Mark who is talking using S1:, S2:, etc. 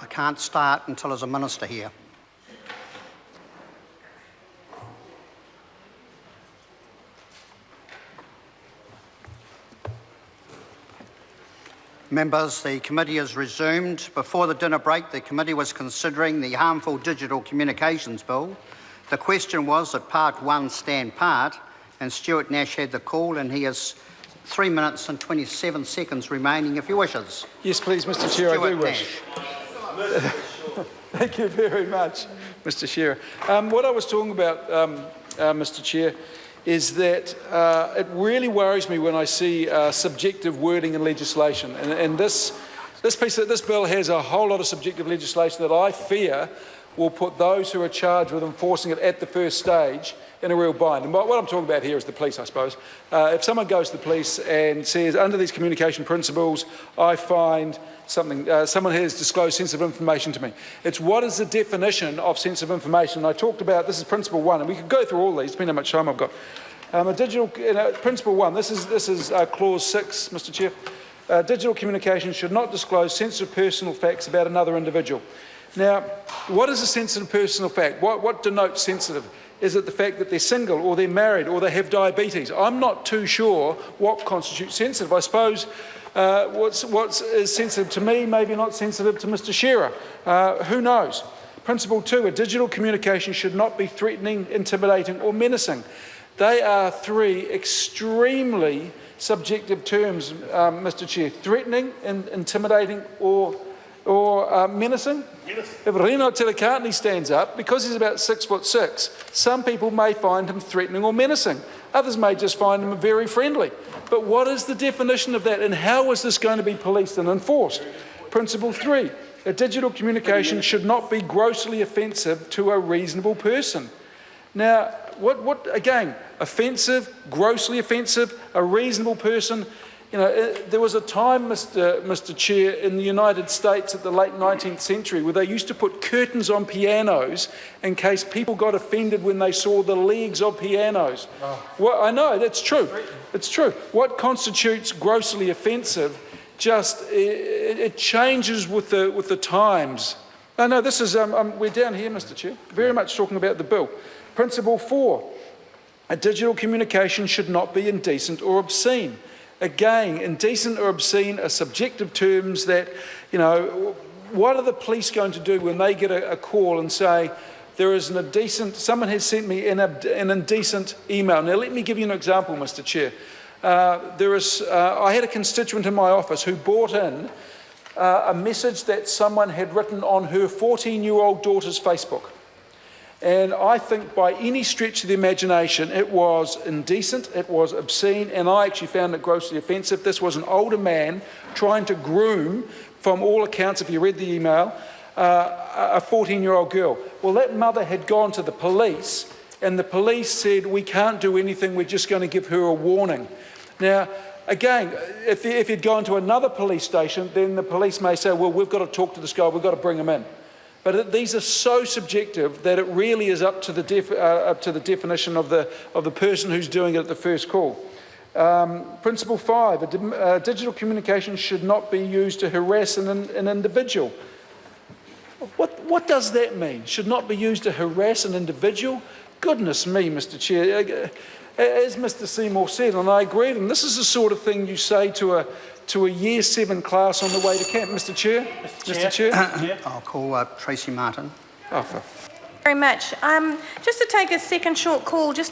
S1: I can't start until there's a minister here. Members, the committee has resumed. Before the dinner break, the committee was considering the Harmful Digital Communications Bill. The question was that Part 1 stand part, and Stuart Nash had the call, and he has 3 minutes and 27 seconds remaining if he wishes.
S2: Yes, please, Mr Chair, I do wish. Thank you very much, Mr Chair. What I was talking about, Mr Chair, is that it really worries me when I see subjective wording in legislation. And this bill has a whole lot of subjective legislation that I fear will put those who are charged with enforcing it at the first stage in a real bind. And what I'm talking about here is the police, I suppose. If someone goes to the police and says, under these communication principles, I find something, someone has disclosed sensitive information to me. It's what is the definition of sensitive information? And I talked about, this is principle 1, and we could go through all these, depending on how much time I've got. Principle 1, this is clause 6, Mr Chair. Digital communication should not disclose sensitive personal facts about another individual. Now, what is a sensitive personal fact? What denotes sensitive? Is it the fact that they're single, or they're married, or they have diabetes? I'm not too sure what constitutes sensitive. I suppose what's is sensitive to me, maybe not sensitive to Mr Shearer. Who knows? Principle 2, a digital communication should not be threatening, intimidating, or menacing. They are 3 extremely subjective terms, Mr Chair. Threatening, intimidating, or menacing. If Rino Telekatni stands up, because he's about 6'6", some people may find him threatening or menacing. Others may just find him very friendly. But what is the definition of that, and how is this going to be policed and enforced? Principle 3, a digital communication should not be grossly offensive to a reasonable person. Now, what again, offensive, grossly offensive, a reasonable person? You know, there was a time, Mr Chair, in the United States at the late 19th century where they used to put curtains on pianos in case people got offended when they saw the legs of pianos. Oh. Well, I know, that's true. It's true. What constitutes grossly offensive, just, it changes with the times. No, this is, we're down here, Mr Chair, very much talking about the bill. Principle 4, a digital communication should not be indecent or obscene. Again, indecent or obscene are subjective terms that, you know, what are the police going to do when they get a call and say, there is an indecent, someone has sent me an indecent email. Now, let me give you an example, Mr Chair. I had a constituent in my office who brought in a message that someone had written on her 14-year-old daughter's Facebook. And I think by any stretch of the imagination, it was indecent, it was obscene, and I actually found it grossly offensive. This was an older man trying to groom, from all accounts, if you read the email, a 14-year-old girl. Well, that mother had gone to the police, and the police said, we can't do anything, we're just going to give her a warning. Now, again, if he'd gone to another police station, then the police may say, well, we've got to talk to this guy, we've got to bring him in. But these are so subjective that it really is up to the definition of the person who's doing it at the first call. Principle 5, digital communication should not be used to harass an individual. What does that mean? Should not be used to harass an individual? Goodness me, Mr Chair. As Mr Seymour said, and I agree with him, this is the sort of thing you say to a Year 7 class on the way to camp. Mr Chair? Mr Chair?
S1: I'll call Tracy Martin.
S3: Very much. Just to take a second short call, just to